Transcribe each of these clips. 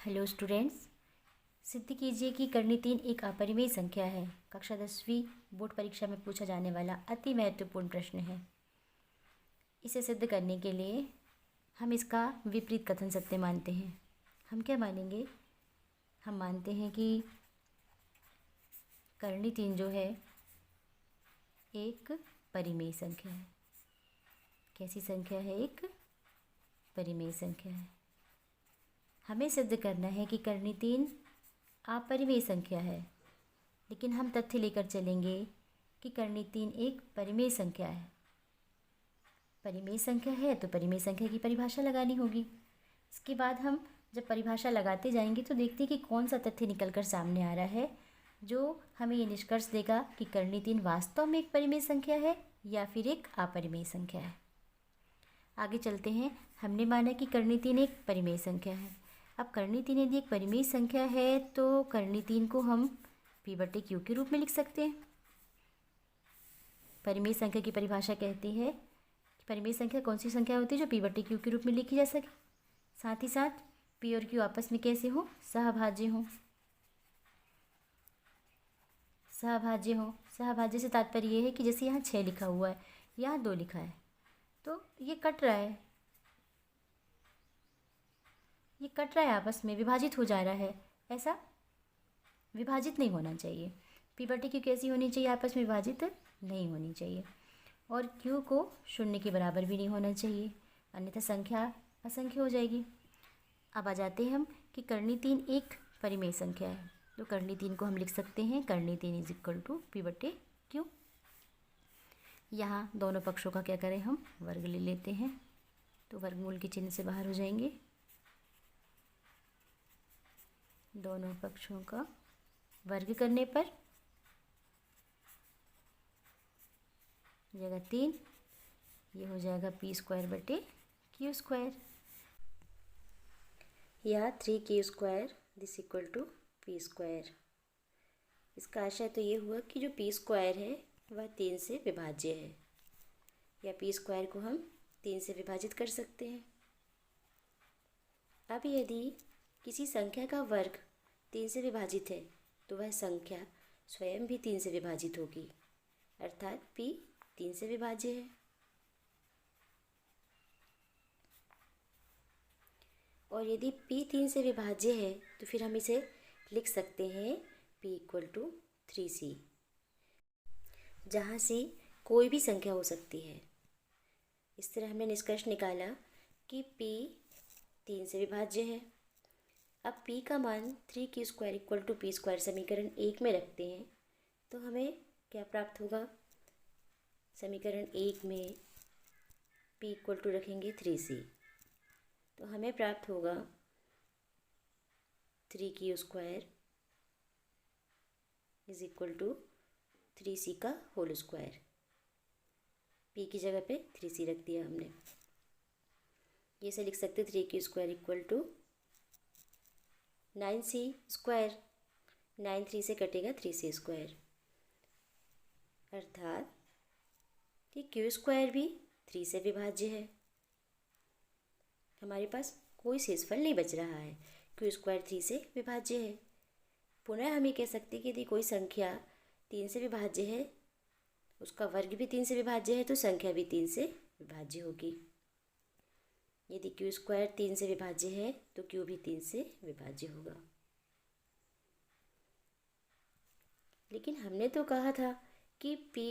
Hello students, सिद्ध कीजिए कि करनी 3 एक अपरिमेय संख्या है। कक्षा 10वीं बोर्ड परीक्षा में पूछा जाने वाला अति महत्वपूर्ण प्रश्न है। इसे सिद्ध करने के लिए हम इसका विपरीत कथन सत्य मानते हैं। हम क्या मानेंगे? हम मानते हैं कि करनी 3 जो है एक परिमेय संख्या है। कैसी संख्या है? एक परिमेय संख्या है। हमें सिद्ध करना है कि करनी 3 अपरिमेय संख्या है, लेकिन हम तथ्य लेकर चलेंगे कि करनी 3 एक परिमेय संख्या है। परिमेय संख्या है तो परिमेय संख्या की परिभाषा लगानी होगी। इसके बाद हम जब परिभाषा लगाते जाएंगे तो देखते हैं कि कौन सा तथ्य निकल कर सामने आ रहा है जो हमें ये निष्कर्ष देगा कि करनी 3 वास्तव में एक परिमेय संख्या है या फिर एक अपरिमेय संख्या है। आगे चलते हैं। हमने माना कि करनी 3 एक परिमेय संख्या है। अब करनी 3 यदि एक परिमेय संख्या है तो करनी 3 को हम P/Q के रूप में लिख सकते हैं। परिमेय संख्या की परिभाषा कहती है कि परिमेय संख्या कौन सी संख्या होती है जो P/Q के रूप में लिखी जा सके, साथ ही साथ P और Q आपस में कैसे हो? सहभाज्य हो। सहभाज्य हो। सहभाज्य से तात्पर्य ये है कि जैसे यहाँ 6 लिखा हुआ है, यहाँ 2 लिखा है, तो ये कट रहा है, ये कट रहा है, आपस में विभाजित हो जा रहा है। ऐसा विभाजित नहीं होना चाहिए। P/Q कैसी होनी चाहिए? आपस में विभाजित नहीं होनी चाहिए। और Q को 0 के बराबर भी नहीं होना चाहिए, अन्यथा संख्या असंख्य हो जाएगी। अब आ जाते हैं हम कि करनी 3 एक परिमेय संख्या है, तो करनी 3 को हम लिख सकते हैं करनी 3 इज इक्वल टू P/Q। यहाँ दोनों पक्षों का क्या करें? हम वर्ग ले लेते हैं, तो वर्गमूल के चिन्ह से बाहर हो जाएंगे। दोनों पक्षों का वर्ग करने पर जगह 3, ये हो जाएगा P²/Q², या 3Q² this equal to P²। इसका आशय तो ये हुआ कि जो P² है वह 3 से विभाज्य है, या P² को हम 3 से विभाजित कर सकते हैं। अब यदि किसी संख्या का वर्ग 3 से विभाजित है तो वह संख्या स्वयं भी 3 से विभाजित होगी, अर्थात P 3 से विभाज्य है। और यदि P 3 से विभाज्य है तो फिर हम इसे लिख सकते हैं P = 3C, जहाँ C कोई भी संख्या हो सकती है। इस तरह हमने निष्कर्ष निकाला कि P 3 से विभाज्य है। अब P का मान 3Q² = P² समीकरण 1 में रखते हैं तो हमें क्या प्राप्त होगा? समीकरण 1 में P = रखेंगे 3C, तो हमें प्राप्त होगा 3Q² = 3C का होल स्क्वायर। P की जगह पे 3C रख दिया हमने। ये से लिख सकते 3Q² = 9C²। 9 3 से कटेगा 3C², अर्थात कि Q² भी 3 से विभाज्य है। हमारे पास कोई शेषफल नहीं बच रहा है, Q² 3 से विभाज्य है। पुनः हम ये कह सकते हैं कि यदि कोई संख्या 3 से विभाज्य है, उसका वर्ग भी 3 से विभाज्य है, तो संख्या भी 3 से विभाज्य होगी। यदि Q² 3 से विभाज्य है तो Q भी 3 से विभाज्य होगा। लेकिन हमने तो कहा था कि P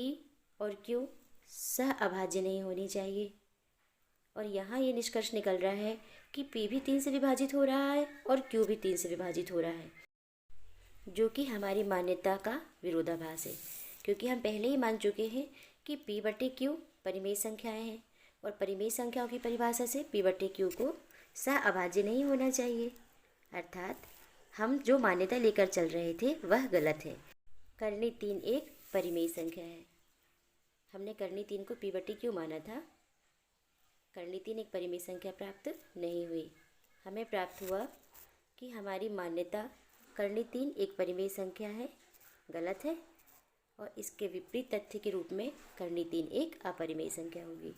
और Q सहअभाज्य नहीं होनी चाहिए, और यहाँ ये निष्कर्ष निकल रहा है कि P भी 3 से विभाजित हो रहा है और Q भी 3 से विभाजित हो रहा है, जो कि हमारी मान्यता का विरोधाभास है, क्योंकि हम पहले ही मान चुके हैं कि P/Q परिमेय संख्याएं हैं, और परिमेय संख्याओं की परिभाषा से P/Q को सहअभाज्य नहीं होना चाहिए, अर्थात हम जो मान्यता लेकर चल रहे थे वह गलत है। करनी 3 एक परिमेय संख्या है। हमने करनी 3 को P/Q माना था। करनी 3 एक परिमेय संख्या प्राप्त नहीं हुई। हमें प्राप्त हुआ कि हमारी मान्यता करनी 3 एक परिमेय संख्या है गलत है, और इसके विपरीत तथ्य के रूप में करनी 3 एक अपरिमेय संख्या होगी।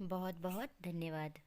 बहुत बहुत धन्यवाद।